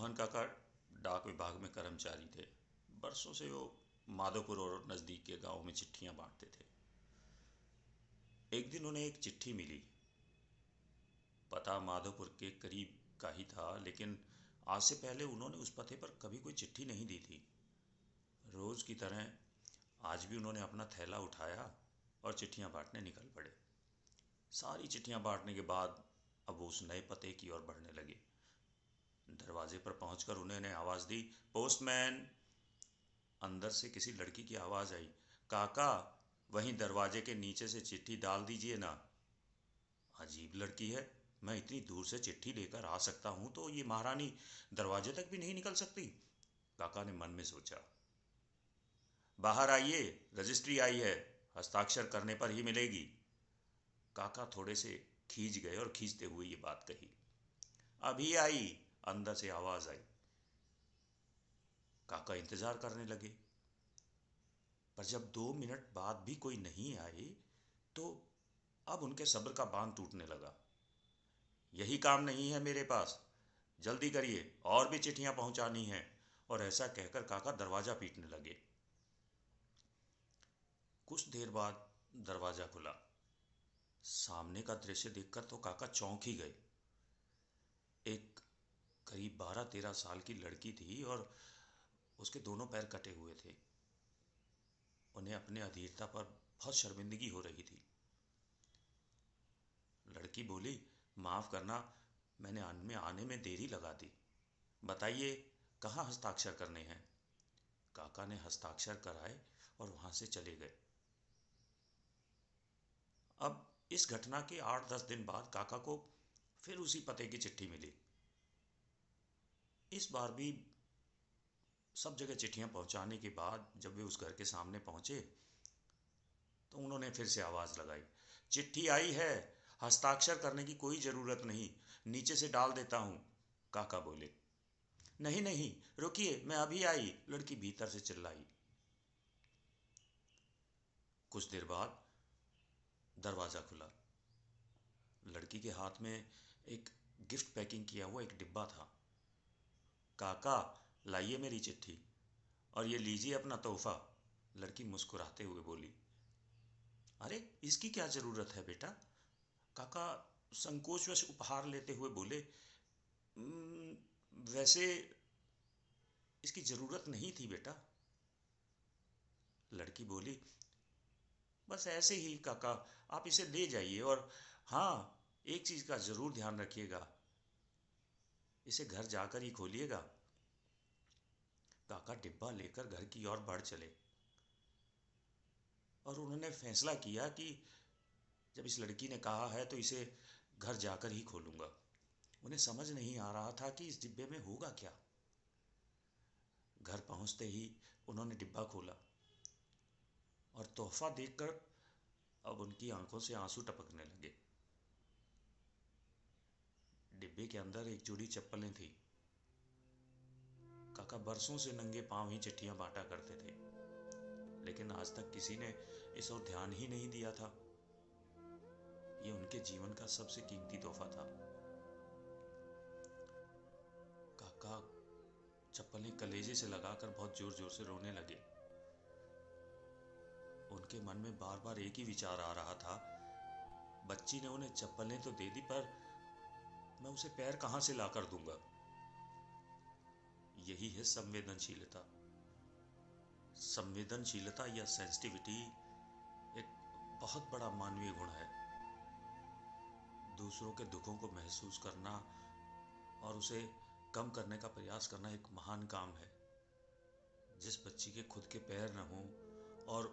मोहन काका डाक विभाग में कर्मचारी थे। बरसों से वो माधोपुर और नज़दीक के गांवों में चिट्ठियां बांटते थे। एक दिन उन्हें एक चिट्ठी मिली। पता माधोपुर के करीब का ही था, लेकिन आज से पहले उन्होंने उस पते पर कभी कोई चिट्ठी नहीं दी थी। रोज़ की तरह आज भी उन्होंने अपना थैला उठाया और चिट्ठियां बांटने निकल पड़े। सारी चिट्ठियां बांटने के बाद अब वो उस नए पते की ओर बढ़ने लगे। दरवाजे पर पहुंचकर उन्होंने आवाज़ दी, पोस्टमैन। अंदर से किसी लड़की की आवाज़ आई, काका वहीं दरवाजे के नीचे से चिट्ठी डाल दीजिए ना। अजीब लड़की है, मैं इतनी दूर से चिट्ठी लेकर आ सकता हूँ तो ये महारानी दरवाजे तक भी नहीं निकल सकती। काका ने मन में सोचा। बाहर आइए, रजिस्ट्री आई है, हस्ताक्षर करने पर ही मिलेगी। काका थोड़े से खींच गए और खींचते हुए ये बात कही। अभी आई, अंदर से आवाज़ आई। काका इंतज़ार करने लगे, पर जब 2 मिनट बाद भी कोई नहीं आए तो अब उनके सब्र का बांध टूटने लगा। यही काम नहीं है मेरे पास, जल्दी करिए, और भी चिट्ठियां पहुंचानी हैं। और ऐसा कहकर काका दरवाज़ा पीटने लगे। कुछ देर बाद दरवाज़ा खुला। सामने का दृश्य देखकर तो काका चौंक ही गए। एक करीब 12-13 साल की लड़की थी और उसके दोनों पैर कटे हुए थे। उन्हें अपने अधीरता पर बहुत शर्मिंदगी हो रही थी। लड़की बोली, माफ़ करना, मैंने आने में देरी लगा दी। बताइए कहाँ हस्ताक्षर करने हैं। काका ने हस्ताक्षर कराए और वहाँ से चले गए। अब इस घटना के 8-10 दिन बाद काका को फिर उसी पते की चिट्ठी मिली। इस बार भी सब जगह चिट्ठियां पहुंचाने के बाद जब वे उस घर के सामने पहुंचे तो उन्होंने फिर से आवाज़ लगाई, चिट्ठी आई है, हस्ताक्षर करने की कोई ज़रूरत नहीं, नीचे से डाल देता हूँ। काका बोले, नहीं नहीं, रुकिए, मैं अभी आई, लड़की भीतर से चिल्लाई। कुछ देर बाद दरवाज़ा खुला। लड़की के हाथ में एक गिफ्ट पैकिंग किया हुआ एक डिब्बा था। काका लाइए मेरी चिट्ठी और ये लीजिए अपना तोहफा। लड़की मुस्कुराते हुए बोली। अरे इसकी क्या ज़रूरत है बेटा? काका संकोचवश उपहार लेते हुए बोले, "उम्म, वैसे इसकी ज़रूरत नहीं थी बेटा।" लड़की बोली, बस ऐसे ही काका, आप इसे ले जाइए, और हाँ, एक चीज़ का ज़रूर ध्यान रखिएगा, इसे घर जाकर ही खोलिएगा। काका डिब्बा लेकर घर की ओर बढ़ चले और उन्होंने फैसला किया कि जब इस लड़की ने कहा है तो इसे घर जाकर ही खोलूँगा। उन्हें समझ नहीं आ रहा था कि इस डिब्बे में होगा क्या। घर पहुंचते ही उन्होंने डिब्बा खोला और तोहफा देखकर अब उनकी आंखों से आंसू टपकने लगे। डिब्बे के अंदर एक जोड़ी चप्पलें थी। काका बरसों से नंगे पांव ही चिट्ठियां बांटा करते थे, लेकिन आज तक किसी ने इस ओर ध्यान ही नहीं दिया था। ये उनके जीवन का सबसे कीमती तोहफा था। काका चप्पलें कलेजे से लगाकर बहुत जोर जोर से रोने लगे। उनके मन में बार बार एक ही विचार आ रहा था, बच्ची ने उन्हें चप्पलें तो दे दी, पर मैं उसे पैर कहाँ से लाकर दूंगा। यही है संवेदनशीलता। संवेदनशीलता या सेंसिटिविटी एक बहुत बड़ा मानवीय गुण है। दूसरों के दुखों को महसूस करना और उसे कम करने का प्रयास करना एक महान काम है। जिस बच्ची के खुद के पैर न हों और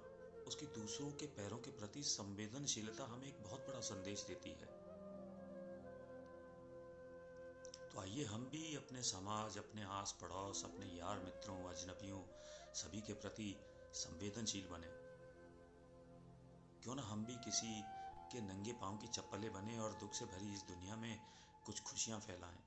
उसकी दूसरों के पैरों के प्रति संवेदनशीलता हमें एक बहुत बड़ा संदेश देती है। तो आइए हम भी अपने समाज, अपने आस पड़ोस, अपने यार मित्रों, अजनबियों, सभी के प्रति संवेदनशील बने। क्यों ना हम भी किसी के नंगे पांव की चप्पलें बने और दुख से भरी इस दुनिया में कुछ खुशियां फैलाएं।